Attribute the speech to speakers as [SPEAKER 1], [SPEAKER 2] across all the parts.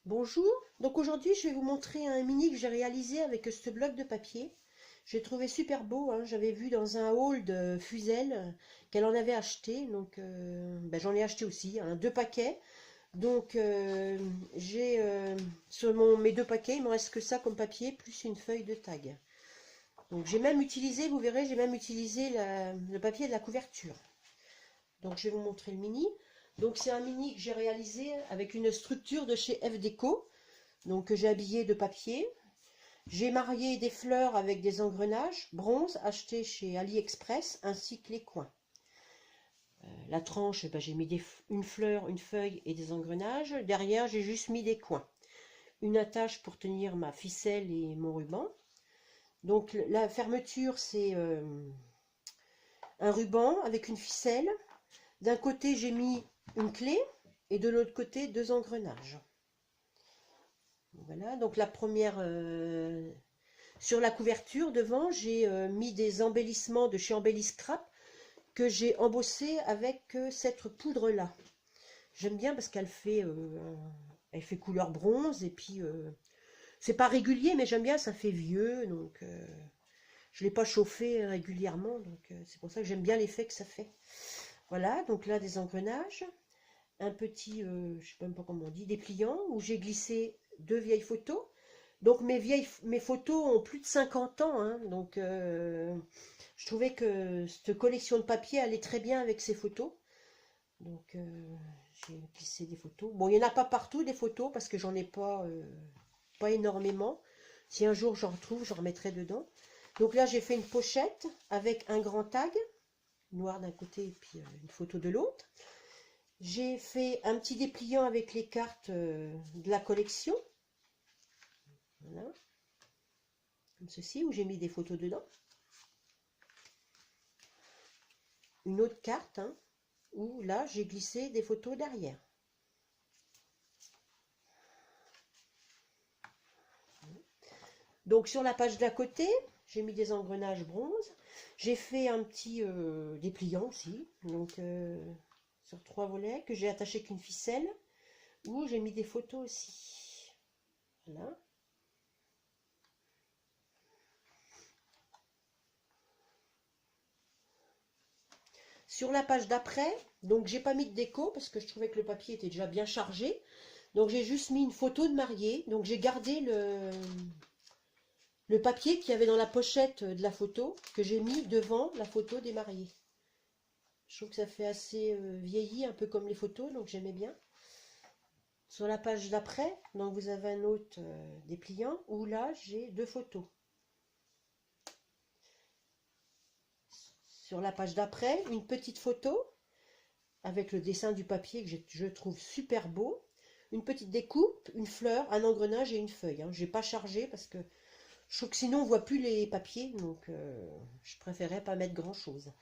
[SPEAKER 1] Bonjour, donc aujourd'hui je vais vous montrer un mini que j'ai réalisé avec ce bloc de papier. J'ai trouvé super beau, hein. J'avais vu dans un haul de Fuzel qu'elle en avait acheté, donc j'en ai acheté aussi, hein, deux paquets. Donc j'ai sur mes deux paquets, il me reste que ça comme papier, plus une feuille de tag. Donc j'ai même utilisé, vous verrez, j'ai même utilisé le papier de la couverture. Donc je vais vous montrer le mini. Donc c'est un mini que j'ai réalisé avec une structure de chez F Déco. Donc que j'ai habillé de papier. J'ai marié des fleurs avec des engrenages bronze achetés chez AliExpress ainsi que les coins. La tranche, j'ai mis une fleur, une feuille et des engrenages. Derrière, j'ai juste mis des coins. Une attache pour tenir ma ficelle et mon ruban. Donc la fermeture, c'est un ruban avec une ficelle. D'un côté, j'ai mis une clé et de l'autre côté, deux engrenages. Voilà, donc la première, sur la couverture devant, j'ai mis des embellissements de chez Embellis Scrap que j'ai embossé avec cette poudre-là. J'aime bien parce elle fait couleur bronze et puis c'est pas régulier, mais j'aime bien, ça fait vieux, donc je l'ai pas chauffé régulièrement, donc c'est pour ça que j'aime bien l'effet que ça fait. Voilà, donc là des engrenages, un petit, je sais même pas comment on dit, dépliant où j'ai glissé deux vieilles photos. Donc mes photos ont plus de 50 ans, hein, donc je trouvais que cette collection de papier allait très bien avec ces photos. Donc j'ai glissé des photos. Bon, il n'y en a pas partout des photos parce que j'en ai pas énormément. Si un jour j'en retrouve, j'en remettrai dedans. Donc là, j'ai fait une pochette avec un grand tag, noir d'un côté et puis une photo de l'autre. J'ai fait un petit dépliant avec les cartes de la collection. Voilà. Comme ceci, où j'ai mis des photos dedans. Une autre carte, hein, où là, j'ai glissé des photos derrière. Donc sur la page d'à côté, j'ai mis des engrenages bronze. J'ai fait un petit dépliant aussi, donc sur 3 volets, que j'ai attaché qu'une ficelle, où j'ai mis des photos aussi. Voilà. Sur la page d'après, donc j'ai pas mis de déco parce que je trouvais que le papier était déjà bien chargé. Donc j'ai juste mis une photo de mariée. Donc j'ai gardé le papier qu'il y avait dans la pochette de la photo que j'ai mis devant la photo des mariés. Je trouve que ça fait assez vieilli, un peu comme les photos, donc j'aimais bien. Sur la page d'après, donc vous avez un autre dépliant où là j'ai deux photos. Sur la page d'après, une petite photo avec le dessin du papier que je trouve super beau. Une petite découpe, une fleur, un engrenage et une feuille. Je n'ai pas chargé parce que je trouve que sinon on ne voit plus les papiers, donc je préférais pas mettre grand chose.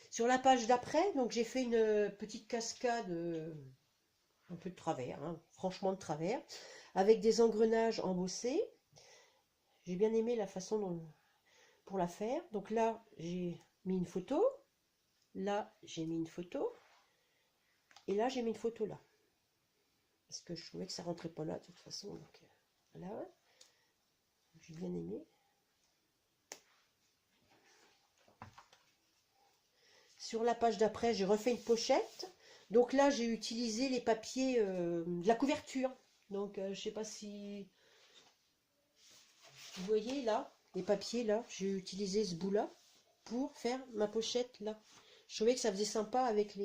[SPEAKER 1] Sur la page d'après, donc j'ai fait une petite cascade un peu de travers, hein, franchement de travers, avec des engrenages embossés. J'ai bien aimé la façon pour la faire. Donc là, j'ai mis une photo. Là, j'ai mis une photo. Et là, j'ai mis une photo là. Parce que je trouvais que ça rentrait pas là de toute façon. Donc voilà. J'ai bien aimé. Sur la page d'après, j'ai refait une pochette. Donc là, j'ai utilisé les papiers de la couverture. Donc, je ne sais pas si vous voyez là, les papiers là. J'ai utilisé ce bout là pour faire ma pochette là. Je trouvais que ça faisait sympa avec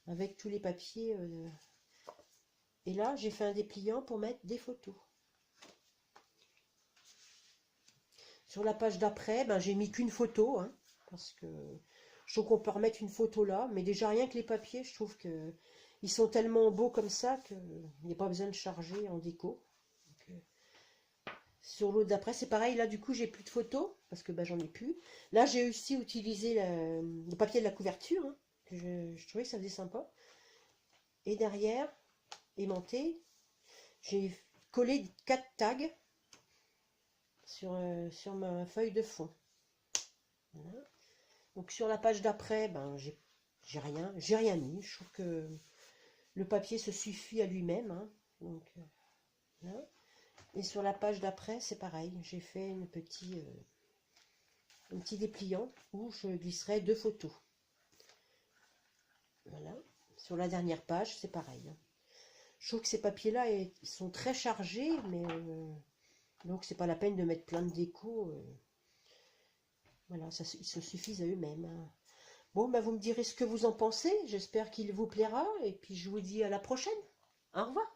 [SPEAKER 1] avec tous les papiers. Et là, j'ai fait un dépliant pour mettre des photos. Sur la page d'après, j'ai mis qu'une photo, hein, parce que je trouve qu'on peut remettre une photo là, mais déjà rien que les papiers, je trouve que ils sont tellement beaux comme ça qu'il n'y a pas besoin de charger en déco. Donc, sur l'autre d'après, c'est pareil, là du coup j'ai plus de photos, parce que j'en ai plus. Là j'ai aussi utilisé le papier de la couverture, hein, que je trouvais que ça faisait sympa. Et derrière, aimanté, j'ai collé 4 tags sur ma feuille de fond. Voilà. Donc sur la page d'après, j'ai rien mis. Je trouve que le papier se suffit à lui-même, hein. Donc, là. Et sur la page d'après, c'est pareil. J'ai fait un petit dépliant où je glisserai 2 photos. Voilà. Sur la dernière page, c'est pareil. Je trouve que ces papiers-là, ils sont très chargés, mais donc c'est pas la peine de mettre plein de déco. Voilà, ça, ils se suffisent à eux-mêmes. Bon, bah, vous me direz ce que vous en pensez. J'espère qu'il vous plaira. Et puis je vous dis à la prochaine. Au revoir.